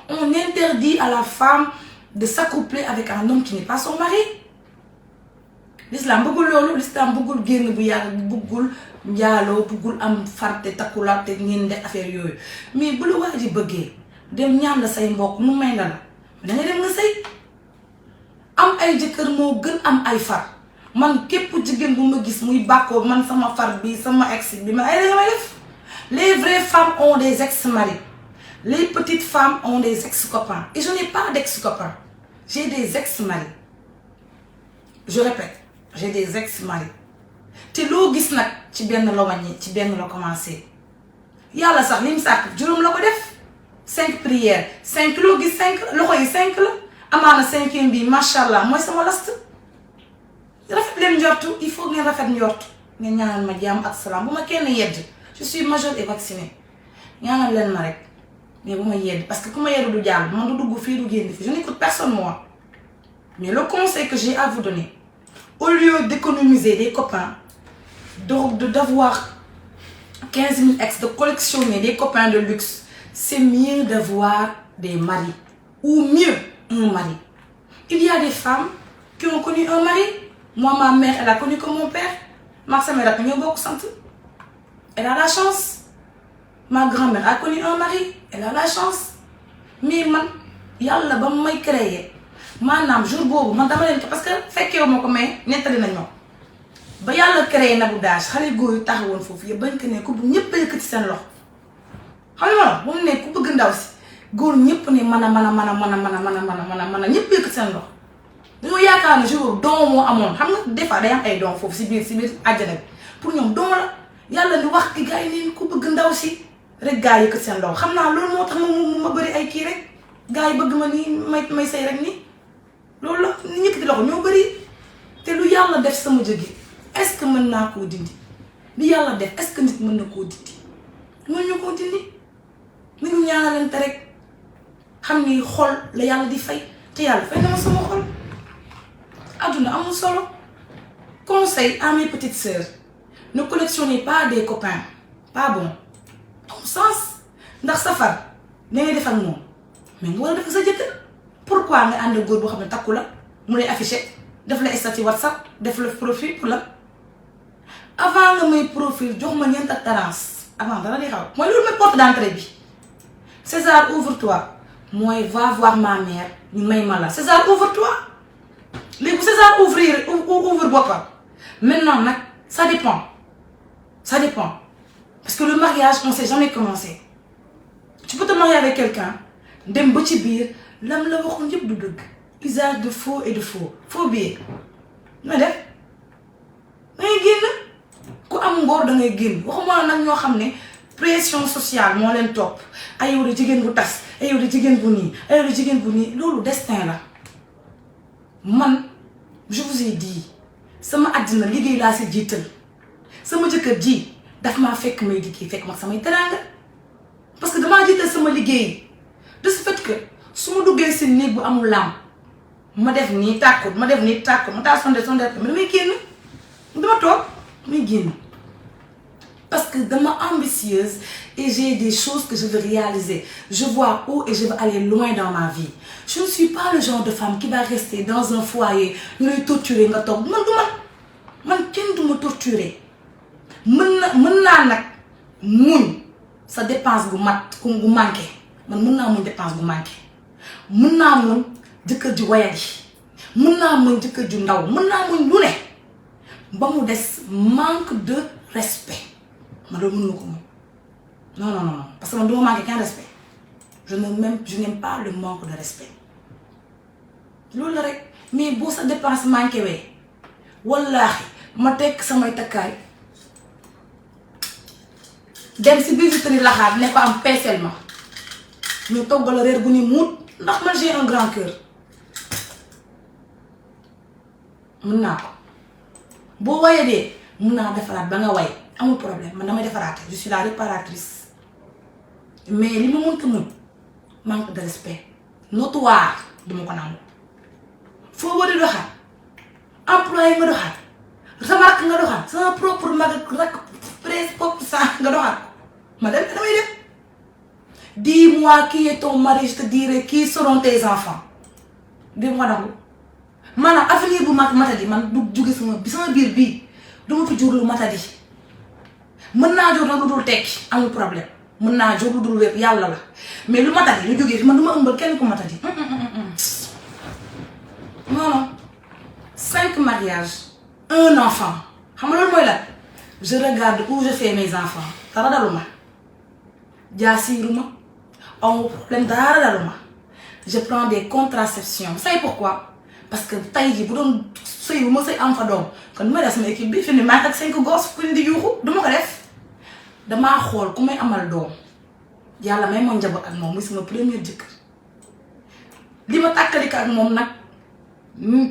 On interdit à la femme de s'accoupler avec un homme qui n'est pas son mari. L'islam bëggul loolu, l'islam bëggul génn bu yàgg, bëggul njaaloo, bëggul am farte takkulaat te ngeen def affaire yooyu. Mais bu la waa ji bëggee dem ñaan la say mbokk mu may la da nga dem nga sëy. Am ay jëkkër moo gën am ay far. Man képp jigéen bu ma gis muy bàkkoo man sama far bi sama ex bi man ay la may def. Les vraies femmes ont des ex-maris. Les petites femmes ont des ex-copains. Et je n'ai pas d'ex-copains. J'ai des ex-maris. Je répète, j'ai des ex-maris. te loo gis nag ci benn la wàññi ci benn la commencé. Yàlla sax li mu sàkk juróom la ko def. 5 prières 5 loo gis 5 loxo yi 5 la. Amaana 5e bi macha allah mooy sama last. Rafet leen njortu il faut ngeen rafet njortu. Ngeen ñaanal ma jàmm ak salaam bu ma kenn yedd. Je suis majeure et vaccinée. ñaanal leen ma rek. Mais bu ma yedd parce que ku ma yeddu du jàll man du dugg fii du génn fii je n'écoute personne moi. Mais le conseil que j'ai à vous donner, au lieu d'économiser des copains, d'avoir 15 000 ex, de collectionner des copains de luxe, c'est mieux d'avoir des maris. Ou mieux, un mari. Il y a des femmes qui ont connu un mari. Moi, ma mère, elle a connu que mon père. Ma mère a connu beaucoup de Elle a la chance. Ma grand-mère a connu un mari. Elle a la chance. Mais man, yalla ba may créer. Manam jour bobu man dama len parce que fekkew mako may netali nañ ma ba yalla créé Nabou Dash xalé goor yu taxawon fofu ye bañ ko ne ko bu ñepp yëkëti sen lox xam nga bu mu ne ku bëgg ndaw si goor ñepp ne mana ñepp yëkëti sen lox dañu yaakaar ne jour don mo amone xam nga des fois day am ay don fofu ci biir aljana pour ñom don la yalla di wax ki gaay ni ku bëgg ndaw si rek gaay yëkëti sen lox xamna lool motax ma bari ay ki rek gaay bëgg ma ni may sey rek ni loolu la nit ñi di loxo ñoo bari te lu yàlla def sama jóge est-ce que mën naa koo dindi li yàlla def est-ce que nit mën na koo dindi mën ñu koo dindi ni ñu ñaanalante rek xam ni xol la yàlla di fay te yàlla fay na ma sama xol adduna amul solo. Conseil à mes petites sœurs, ne collectionnez pas des copains pas bon amul sens ndax safar na ngay def ak moom mais nga war a def sa jëkkër. Pourquoi nga ànd góor boo xam ne takku la mu lay affiché def la statut WhatsApp def la profil pour la avant nga may profil jox ma ñeent ak tarance avant dara di xaw mooy loolu mooy porte d'entrée bi. César ouvre-toi mooy va voir ma mère ñu may ma la César ouvre-toi léegi bu César ouvre boppam maintenant nag ça dépend parce que le mariage on sait jamais commencer. Tu peux te marier avec quelqu'un dem ba ci biir. Lam la waxoon yëpp du dëgg usage de faux et de faux billet nga def dangay génn ku am ngóor dangay génn waxuma nag ñoo xam ne pression sociale moo leen topp ay yow de jigéen bu tas ay yow de jigéen bu nii ay yow de jigéen bu nii loolu destin la man je vous ai dit sama àddina liggéey laa si jiital sama jëkkër ji daf maa fekk may liggéey fekk mag samay teraanga parce que damaa jiital sama liggéey de ce fait que su ma duggee si néeg bu amul lampe ma def nii tàkkut ma taal sondeel mais damay génn dama toog damay génn parce que dama ambitieuse et j'ai des choses que je veux réaliser je vois haut et je veux aller loin dans ma vie je ne suis pas le genre de femme qui va rester dans un foyer ñu lay torturer nga toog man kenn du ma torturer mën naa nag muñ sa dépense gu mat gu manqué man mën naa muñ dépense gu manqué mën naa muñ jëkkër ju wayadi mën naa muñ jëkkër ju ndaw mën naa muñ lu ne ba mu des manque de respect man loolu mën na ko muñ non parce que man du ma manqué qu'un respect je n'aime pas le manque de respect loolu la rek mais boo sa dépense manqué wee wallaahi ma tekk samay takkaay dem si bijouterie laxaat ne ko am peeseel ma ñu toggal reer gu ni muut ndax man j'ai un grand cœur mën naa ko boo wayee dee mën naa defaraat ba nga way amul problème man damay defaraate je suis la réparatrice mais li ma mënta muñ manque de respect notoire duma ko nangu foo war a doxal employé nga doxal sama rakk nga doxal sama propre mag ak rakk dis-moi qui est ton mari, je te dirai qui seront tes enfants. Dis-moi d'abord. Maanaam avenir bu matadi man du jóge sama biir bii du ma fi jur lu matadi mën naa jur nag lu dul tekki amul problème mën naa jur lu dul wér yàlla la mais lu matadi lu jógee fi man du ma ëmbal kenn ku matadi. Non non 5 mariages 1 enfant xam nga loolu mooy la je regarde où je fais mes enfants dara daluma jaasiruma amul problème dara daluma je prends des contraceptions. Vous savez pourquoi? Parce que tey jii bu doon sëy bu ma sëy am fa doom kon ma def sama équipe bi fi ne maa ak 5 gosses ku ne di yuuxu du ma ko def damaa xool ku may amal doom yàlla may ma njaboot ak moom muy sama premier jëkkër li ma tàkkalika ak moom nag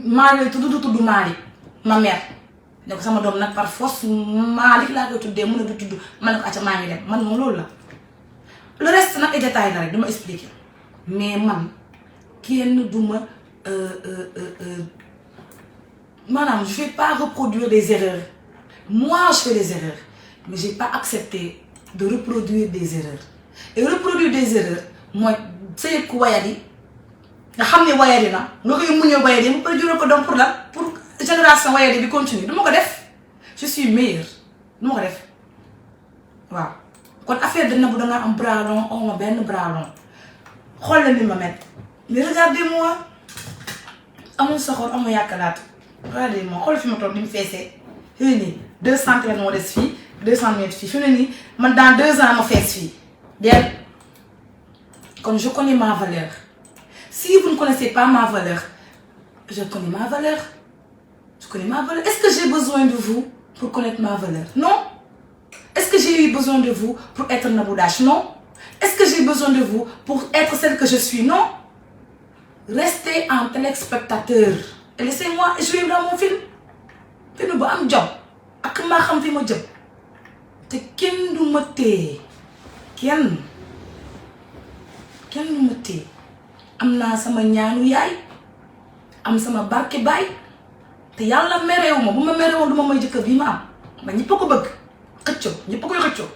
Malick tudd Malick ma mère ne ko sama doom nag par force Malick laa koy tuddee mën a du tudd ma ne ko acca maa ngi dem man moom loolu la le reste nag ay détails la rek dama expliquer mais man kenn du ma madame, je ne vais pas reproduire des erreurs. Moi, je fais des erreurs. Mais je n'ai pas accepté de reproduire des erreurs. Et reproduire des erreurs, moi, c'est quoi yadi? Je sais que wayadi na. Nga koy muñal wayadi, mu ko juro ko donc pour génération wayadi bi continue. Duma ko def. Je suis meilleure. Duma ko def. Waaw. Kon affaire de nabu da nga am bras long, on ma ben bras long. Xol la ni ma met. Mais regardez-moi. Amul soxor amul yàkkalaat. Regardez-moi xool fi ma toog ni mu feesee. Fi mu ne nii 2 centimètres moo des fii 2 centimètres fii fi mu ne nii man dans 2 ans ma fees fii. Bien. Comme je connais ma valeur. Si vous ne connaissez pas ma valeur, je connais ma valeur. Je connais ma valeur. Est-ce que j'ai besoin de vous pour connaître ma valeur? Non. Est-ce que j'ai eu besoin de vous pour être Nabou Dash? Non. Est-ce que j'ai besoin de vous pour être celle que je suis? Non. Restez en téléspectateur et laissez-moi jouer dans mon film. Film bu am jom ak maa xam fi ma jëm te kenn du ma téye kenn du ma téye am naa sama ñaanu yaay am sama barke baay te yàlla mereewu ma bu ma mereewoon du ma may jëkkër bii ma am ba ñëpp a ko bëgg xëccoo ñëpp a koy xëccoo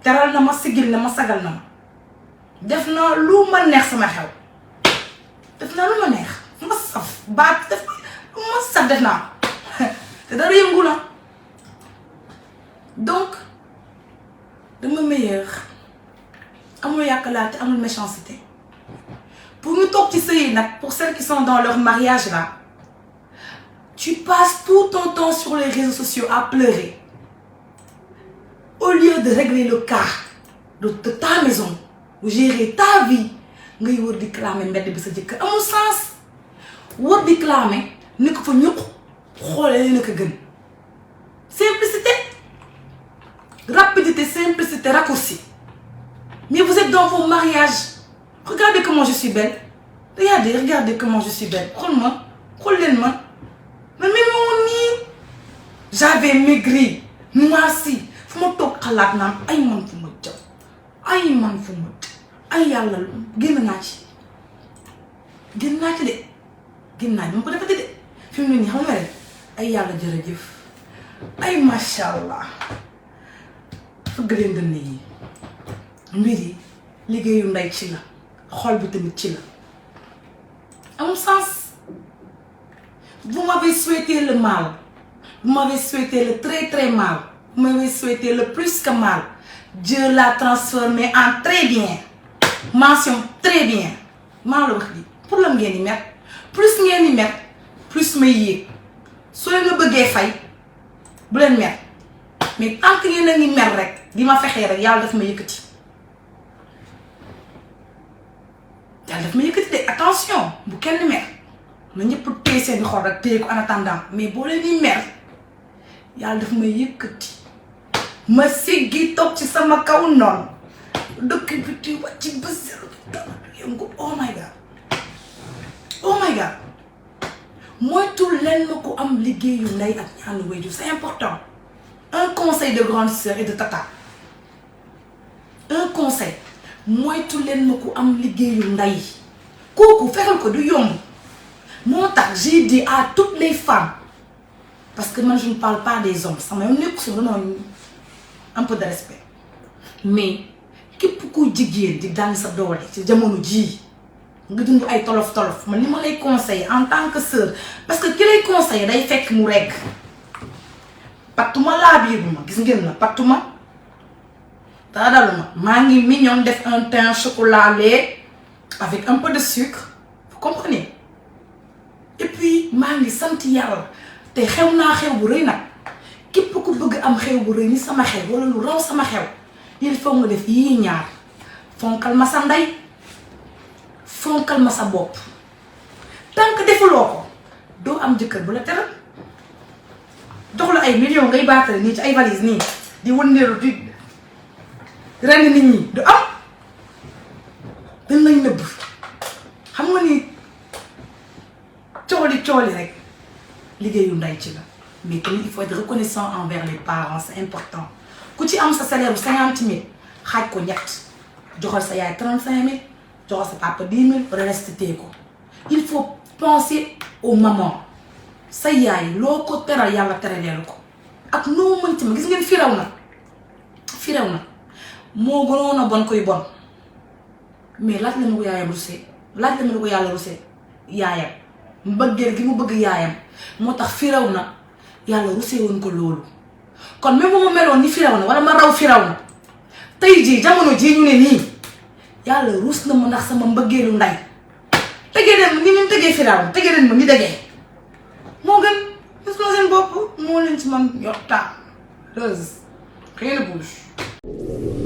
teral na ma sigil na ma sagal na ma def na lu ma neex sama xew def naa lu ma neex ma saf baat def ma saf def naa te dara yëngu la donc dama meilleur amul yàkkalaate amul méchanceté pour ñu toog ci sëy nag pour celles qui sont dans leur mariage là tu passes tout ton temps sur les réseaux sociaux à pleurer au lieu de régler le cas de ta maison ou gérer ta vie ngay wër di clamer mbedd bi sa jëkkër amul sens wër di clamer ni ko fa ñuq xoolee na ko gën simplicité rapidité simplicité raccourci mais vous êtes dans vos mariages regardez comment je suis belle regardez comment je suis belle xool leen ma mais même nii j'avais maigri noirci fu ma toog xalaat naan ay man fu ma jëm ay yàlla génn naa ci de génn naa ko defati de fi mu ne nii xam nga rek ay yàlla jërëjëf ay macha allah fëgg leen dënn yi mbir yi liggéeyu ndey ci la xol bi tamit ci la amul sens. Vous m'avez souhaité le mal, vous m'avez souhaité le très très mal, vous m'avez souhaité le plus que mal. Dieu l'a transformé en très bien. Mention très bien. maa la wax lii pour la ngeen di mer plus may yéeg soo leen nga bëggee fay bu leen mer mais tant que yéen a ngi mer rek di ma fexee rek yàlla daf ma yëkkati de attention bu kenn mer na ñëpp téye seen xol rek téye ko en attendant mais boo leen di mer yàlla daf ma yëkkati ma siggi toog ci sama kaw noonu dëkk bi di wàcc ba zéro yëngu oh my god moytu leen ma ko am liggéeyu ndey ak ñaanu wéju c'est important. Un conseil de grande sœur et de tata un conseil moytu leen ma ko am liggéeyu ndey kooku fexeel ko du yomb moo tax j'ai dit à toutes les femmes parce que man je ne parle pas des hommes sama yoon nekk sur un peu de respect mais képp kuy jigéen di daan sa doole ci jamono jii nga dund ay tolof man li ma lay conseiller en tant que sœur parce que ki lay conseiller day fekk mu regg pattuma laa biir ma gis ngeen la pattuma daa daluma maa ngi mignon def un teint chocolat lait avec un peu de sucre vous comprenez et puis maa ngi sant yàlla te xew naa xew bu rëy nag képp ku bëgg am xew bu rëy ni sama xew wala lu raw sama xew il faut nga def yii ñaar fonkal ma sa ndey fonkal ma sa bopp tant que defuloo ko doo am jëkkër bu la teral jox la ay millions ngay baatale nii ci ay valise nii di wëndeelu di ren nit ñi du am dañ lay nëbb xam nga ni cooli rek liggéeyu ndey ci la mais tamit il faut être reconnaissant envers les parents c'est important ku ci am sa salaire bu 50 000 xaaj ko ñett joxal sa yaay 35 000 joxal sa papa 10 000 resté ko il faut penser aux mamans sa yaay loo ko teral yàlla teraleelu ko ak noo mënti ma gis ngeen firew na moo gënoon a bon koy bon mais laaj la ma ko yaayam rusee laaj la ma ko yàlla rusee yaayam mbëggeel gi mu bëgg yaayam moo tax firew na yàlla rusee woon ko loolu kon même bu ma meloon ni firaw na wala ma raw firaw na tey jii jamono jii ñu ne nii yàlla rus na ma ndax sama mbëggeelu nday tegee leen ma ni ñu tegee firaw tegee leen ma ni degee moo gën gis nga seen bopp moo leen ci man yor temps rien ne bouge